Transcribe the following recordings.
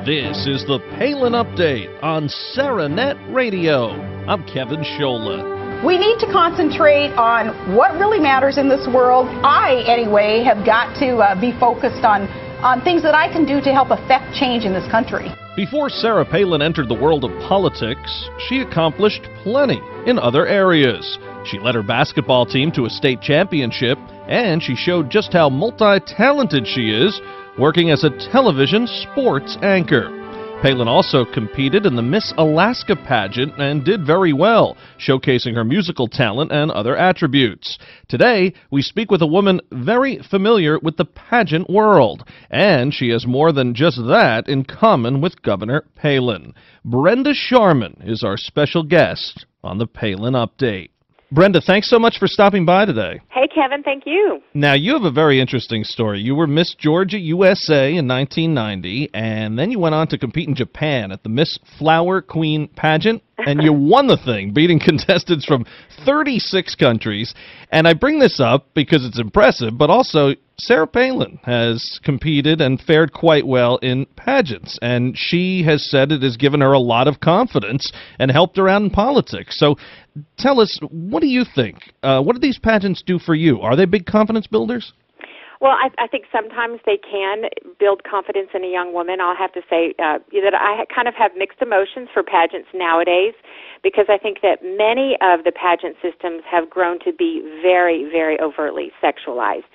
This is the Palin Update on Saranet Radio. I'm Kevin Scholla. We need to concentrate on what really matters in this world. I, anyway, have got to be focused on things that I can do to help affect change in this country. Before Sarah Palin entered the world of politics, she accomplished plenty in other areas. She led her basketball team to a state championship, and she showed just how multi-talented she is, working as a television sports anchor. Palin also competed in the Miss Alaska pageant and did very well, showcasing her musical talent and other attributes. Today, we speak with a woman very familiar with the pageant world, and she has more than just that in common with Governor Palin. Brenda Sharman is our special guest on the Palin Update. Brenda, thanks so much for stopping by today. Hey, Kevin, thank you. Now, you have a very interesting story. You were Miss Georgia USA in 1990, and then you went on to compete in Japan at the Miss Flower Queen pageant, and you won the thing, beating contestants from 36 countries. And I bring this up because it's impressive, but also Sarah Palin has competed and fared quite well in pageants, and she has said it has given her a lot of confidence and helped her out in politics. So tell us, what do you think? What do these pageants do for you? Are they big confidence builders? Well, I think sometimes they can build confidence in a young woman. I'll have to say that I kind of have mixed emotions for pageants nowadays, because I think that many of the pageant systems have grown to be very, very overtly sexualized.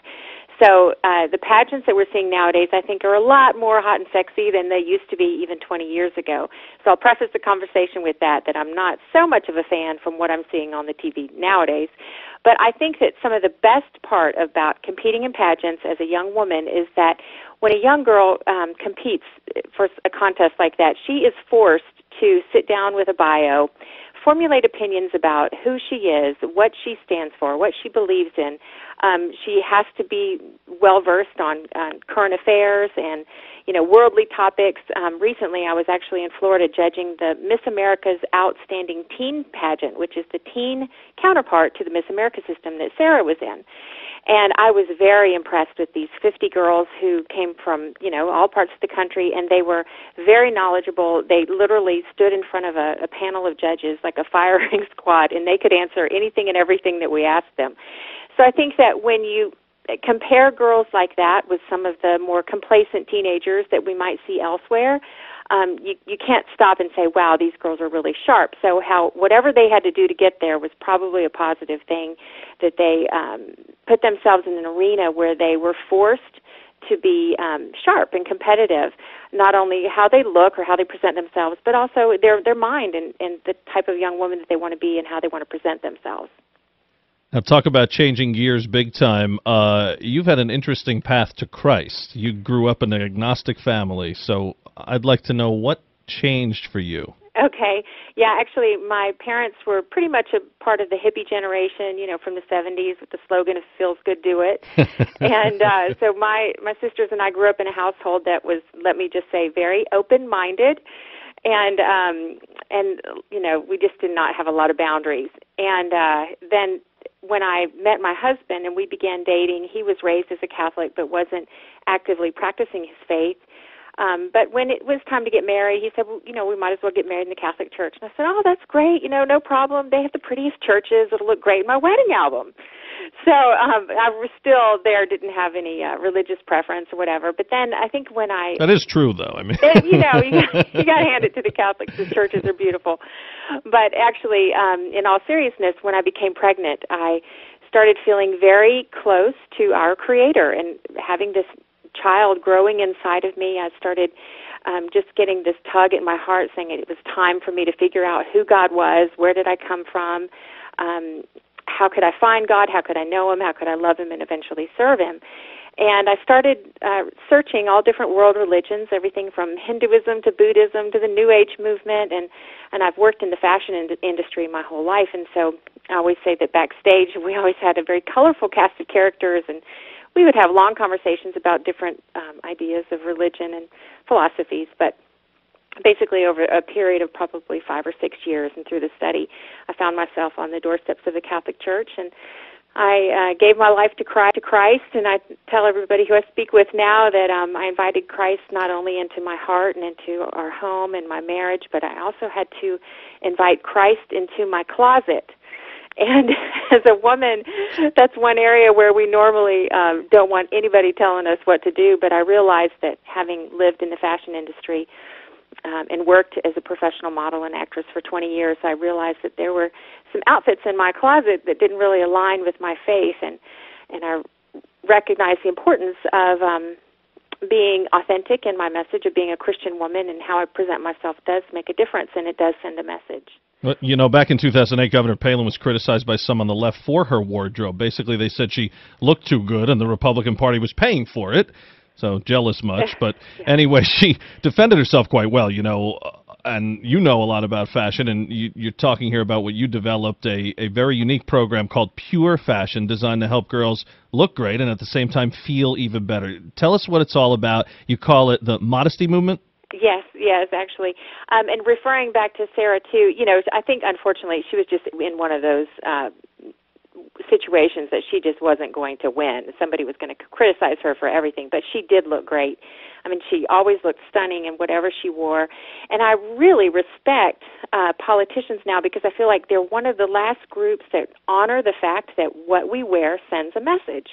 So the pageants that we're seeing nowadays, I think, are a lot more hot and sexy than they used to be even 20 years ago. So I'll preface the conversation with that I'm not so much of a fan from what I'm seeing on the TV nowadays. But I think that some of the best part about competing in pageants as a young woman is that when a young girl competes for a contest like that, she is forced to sit down with a bio, formulate opinions about who she is, what she stands for, what she believes in. She has to be well-versed on current affairs and, worldly topics. Recently, I was actually in Florida judging the Miss America's Outstanding Teen pageant, which is the teen counterpart to the Miss America system that Sarah was in. And I was very impressed with these 50 girls who came from, all parts of the country, and they were very knowledgeable. They literally stood in front of a panel of judges, like a firing squad, and they could answer anything and everything that we asked them. So I think that when you compare girls like that with some of the more complacent teenagers that we might see elsewhere, you can't stop and say, wow, these girls are really sharp. So whatever they had to do to get there was probably a positive thing, that they put themselves in an arena where they were forced to be sharp and competitive, not only how they look or how they present themselves, but also their mind and the type of young woman that they want to be and how they want to present themselves. Now, talk about changing gears big time. You've had an interesting path to Christ. You grew up in an agnostic family, so I'd like to know what changed for you. Okay. Yeah, actually, my parents were pretty much a part of the hippie generation, from the 70s with the slogan, if it feels good, do it. And so my sisters and I grew up in a household that was, let me just say, very open-minded. And we just did not have a lot of boundaries. And then when I met my husband and we began dating, he was raised as a Catholic but wasn't actively practicing his faith. But when it was time to get married, he said, well, we might as well get married in the Catholic Church. And I said, oh, that's great. No problem. They have the prettiest churches. It'll look great in my wedding album. So I was still there, didn't have any religious preference or whatever. But then I think when That is true, though. I mean, you got to hand it to the Catholics. The churches are beautiful. But actually, in all seriousness, when I became pregnant, I started feeling very close to our Creator, and having this child growing inside of me, I started just getting this tug at my heart saying it was time for me to figure out who God was, where did I come from, how could I find God, how could I know Him, how could I love Him and eventually serve Him. And I started searching all different world religions, everything from Hinduism to Buddhism to the New Age movement, and I've worked in the fashion industry my whole life, and so I always say that backstage we always had a very colorful cast of characters, and we would have long conversations about different ideas of religion and philosophies, but basically over a period of probably 5 or 6 years and through the study, I found myself on the doorsteps of the Catholic Church, and I gave my life to Christ, and I tell everybody who I speak with now that I invited Christ not only into my heart and into our home and my marriage, but I also had to invite Christ into my closet. And as a woman, that's one area where we normally don't want anybody telling us what to do, but I realized that having lived in the fashion industry and worked as a professional model and actress for 20 years, I realized that there were some outfits in my closet that didn't really align with my faith, and I recognized the importance of being authentic in my message of being a Christian woman, and how I present myself does make a difference, and it does send a message. Well, you know, back in 2008, Governor Palin was criticized by some on the left for her wardrobe. Basically, they said she looked too good, and the Republican Party was paying for it. So jealous much. But yeah. Anyway, she defended herself quite well, you know, and you know a lot about fashion, and you're talking here about what you developed, a very unique program called Pure Fashion, designed to help girls look great and at the same time feel even better. Tell us what it's all about. You call it the Modesty Movement? Yes, actually. And referring back to Sarah, too, you know, I think, unfortunately, she was just in one of those situations that she just wasn't going to win. Somebody was going to criticize her for everything, but she did look great. I mean, she always looked stunning in whatever she wore. And I really respect politicians now, because I feel like they're one of the last groups that honor the fact that what we wear sends a message.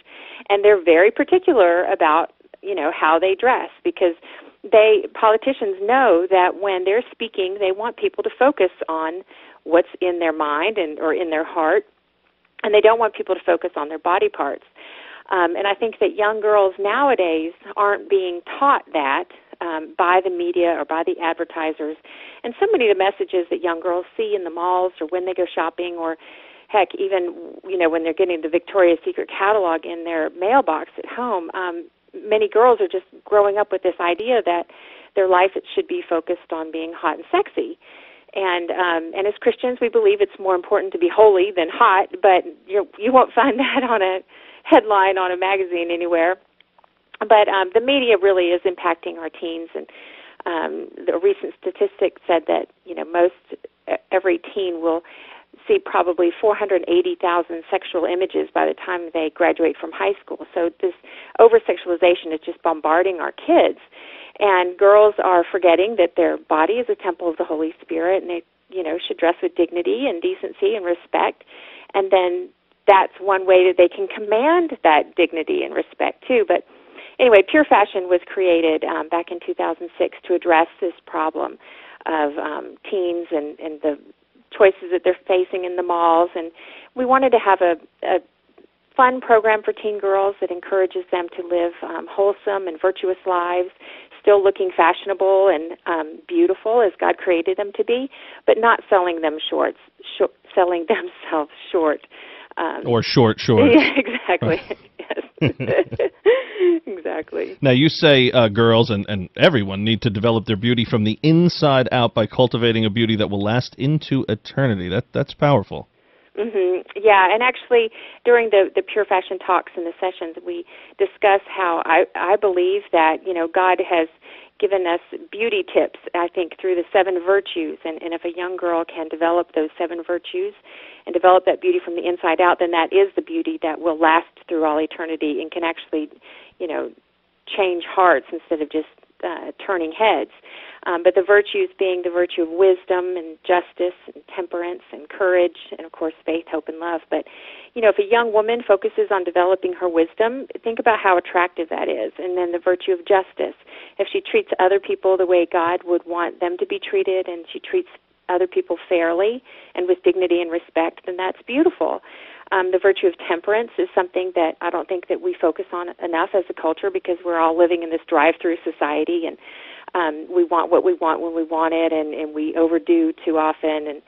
And they're very particular about, you know, how they dress, because politicians know that when they're speaking, they want people to focus on what's in their mind or in their heart, and they don't want people to focus on their body parts. And I think that young girls nowadays aren't being taught that by the media or by the advertisers. And so many of the messages that young girls see in the malls or when they go shopping, or heck, even, you know, when they're getting the Victoria's Secret catalog in their mailbox at home, many girls are just growing up with this idea that their life should be focused on being hot and sexy. And as Christians, we believe it's more important to be holy than hot, but you won't find that on a headline on a magazine anywhere. But the media really is impacting our teens, and the recent statistic said that, you know, every teen will see probably 480,000 sexual images by the time they graduate from high school. So this over-sexualization is just bombarding our kids. And girls are forgetting that their body is a temple of the Holy Spirit, and they, you know, should dress with dignity and decency and respect. And then that's one way that they can command that dignity and respect, too. But anyway, Pure Fashion was created back in 2006 to address this problem of teens and the choices that they're facing in the malls. And we wanted to have a fun program for teen girls that encourages them to live wholesome and virtuous lives, still looking fashionable and beautiful as God created them to be, but not selling them selling themselves short. Or short. Yeah, exactly. Yes. Exactly. Now, you say girls and everyone need to develop their beauty from the inside out by cultivating a beauty that will last into eternity. That's powerful. Mm-hmm. Yeah, and actually during the Pure Fashion talks and the sessions, we discuss how I believe that, you know, God has given us beauty tips, I think, through the 7 virtues. And if a young girl can develop those 7 virtues and develop that beauty from the inside out, then that is the beauty that will last through all eternity and can actually, you know, change hearts instead of just turning heads. But the virtues being the virtue of wisdom and justice and temperance and courage and, of course, faith, hope, and love. But, you know, if a young woman focuses on developing her wisdom, think about how attractive that is. And then the virtue of justice. If she treats other people the way God would want them to be treated, and she treats other people fairly and with dignity and respect, then that's beautiful. The virtue of temperance is something that I don't think that we focus on enough as a culture, because we're all living in this drive-through society, and we want what we want when we want it, and we overdo too often.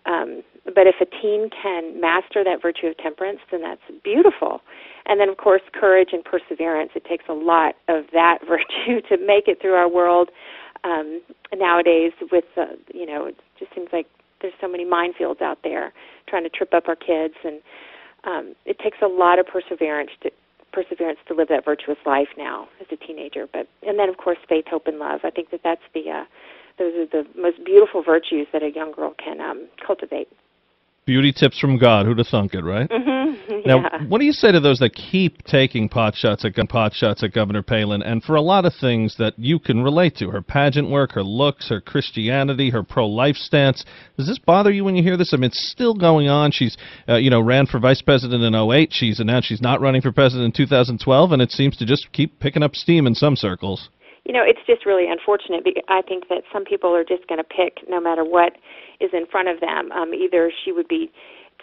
But if a teen can master that virtue of temperance, then that's beautiful. And then, of course, courage and perseverance. It takes a lot of that virtue to make it through our world nowadays with, you know, it just seems like there's so many minefields out there trying to trip up our kids, and it takes a lot of perseverance to live that virtuous life now as a teenager. And then, of course, faith, hope, and love. I think that's those are the most beautiful virtues that a young girl can cultivate. Beauty tips from God. Who'd have thunk it, right? Mm-hmm. Now, Yeah. what do you say to those that keep taking pot shots at Governor Palin, and for a lot of things that you can relate to, her pageant work, her looks, her Christianity, her pro-life stance? Does this bother you when you hear this? I mean, it's still going on. She's, ran for vice president in '08. She's announced she's not running for president in 2012, and it seems to just keep picking up steam in some circles. It's just really unfortunate because I think that some people are just going to pick no matter what is in front of them. Either she would be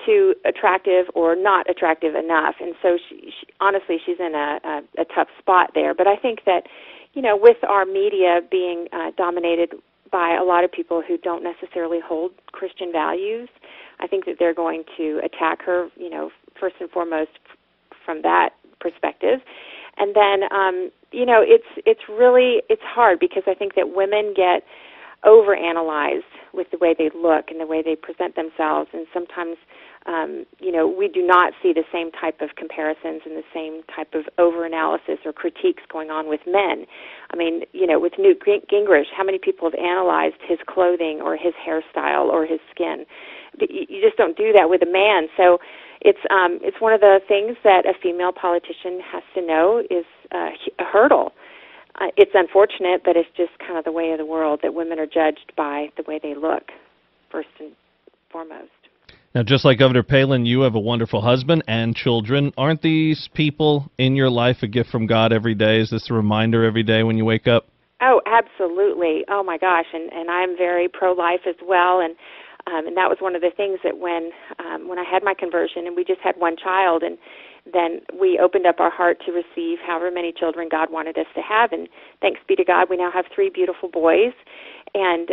too attractive or not attractive enough, and so honestly, she's in a tough spot there. But I think that, with our media being dominated by a lot of people who don't necessarily hold Christian values, I think that they're going to attack her, first and foremost from that perspective. And then, it's hard because I think that women get overanalyzed with the way they look and the way they present themselves, and sometimes, we do not see the same type of comparisons and the same type of overanalysis or critiques going on with men. I mean, with Newt Gingrich, how many people have analyzed his clothing or his hairstyle or his skin? You just don't do that with a man. So it's one of the things that a female politician has to know is a hurdle. It's unfortunate, but it's just kind of the way of the world that women are judged by the way they look, first and foremost. Now, just like Governor Palin, you have a wonderful husband and children. Aren't these people in your life a gift from God every day? Is this a reminder every day when you wake up? Oh, absolutely. Oh, my gosh. And I'm very pro-life as well. And that was one of the things that when I had my conversion and we just had one child, and then we opened up our heart to receive however many children God wanted us to have. And thanks be to God, we now have 3 beautiful boys. And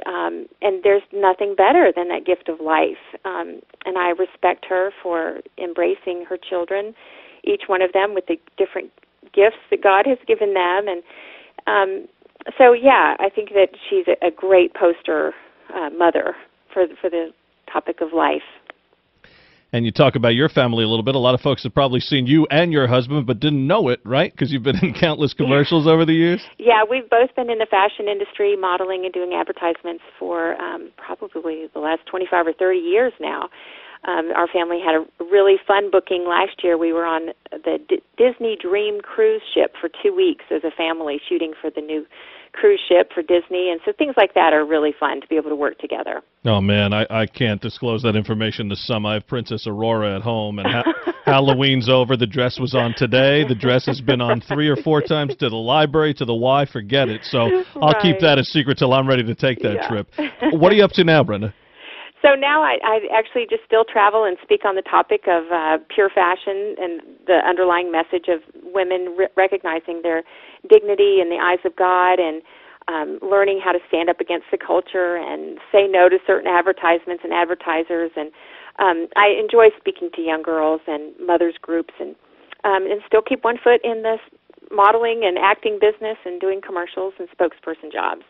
there's nothing better than that gift of life. And I respect her for embracing her children, each one of them with the different gifts that God has given them. And so, yeah, I think that she's a great poster mother for the topic of life. And you talk about your family a little bit. A lot of folks have probably seen you and your husband but didn't know it, right? Because you've been in countless commercials over the years. Yeah, we've both been in the fashion industry, modeling and doing advertisements for probably the last 25 or 30 years now. Our family had a really fun booking last year. We were on the Disney Dream cruise ship for 2 weeks as a family, shooting for the new cruise ship for Disney, and so things like that are really fun to be able to work together. Oh, man, I can't disclose that information to some. I have Princess Aurora at home, and Halloween's over. The dress was on today. The dress has been on 3 or 4 times to the library, to the Y. Forget it. So I'll keep that a secret till I'm ready to take that trip. What are you up to now, Brenda? So now I actually just still travel and speak on the topic of pure fashion and the underlying message of women recognizing their dignity in the eyes of God, and learning how to stand up against the culture and say no to certain advertisements and advertisers. And I enjoy speaking to young girls and mothers groups, and still keep one foot in this modeling and acting business and doing commercials and spokesperson jobs.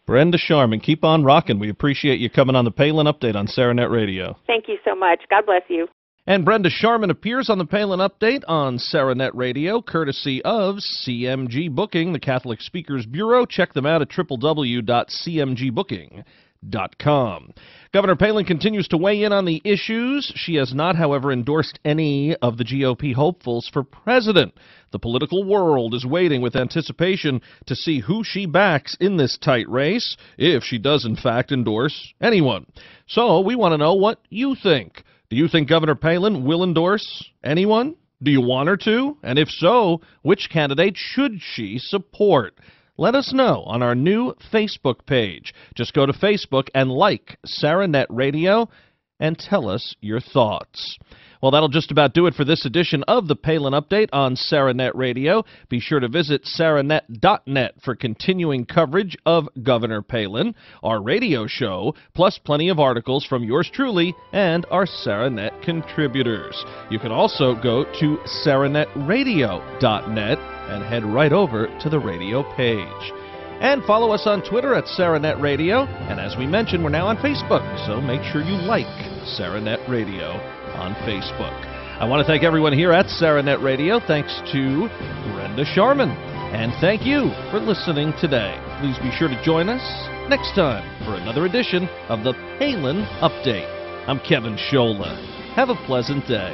Brenda Sharman, keep on rocking. We appreciate you coming on the Palin Update on SaraNet Radio. Thank you so much. God bless you. And Brenda Sharman appears on the Palin Update on SaraNet Radio, courtesy of CMG Booking, the Catholic Speakers Bureau. Check them out at www.cmgbooking.com. Governor Palin continues to weigh in on the issues. She has not, however, endorsed any of the GOP hopefuls for president. The political world is waiting with anticipation to see who she backs in this tight race, if she does in fact endorse anyone. So we want to know what you think. Do you think Governor Palin will endorse anyone? Do you want her to? And if so, which candidate should she support? Let us know on our new Facebook page. Just go to Facebook and like SaraNet Radio and tell us your thoughts. Well, that'll just about do it for this edition of the Palin Update on SaraNet Radio. Be sure to visit saranet.net for continuing coverage of Governor Palin, our radio show, plus plenty of articles from yours truly and our SaraNet contributors. You can also go to saranetradio.net and head right over to the radio page. And follow us on Twitter at SaraNet Radio. And as we mentioned, we're now on Facebook, so make sure you like SaraNet Radio on Facebook. I want to thank everyone here at SaraNet Radio. Thanks to Brenda Sharman. And thank you for listening today. Please be sure to join us next time for another edition of the Palin Update. I'm Kevin Scholla. Have a pleasant day.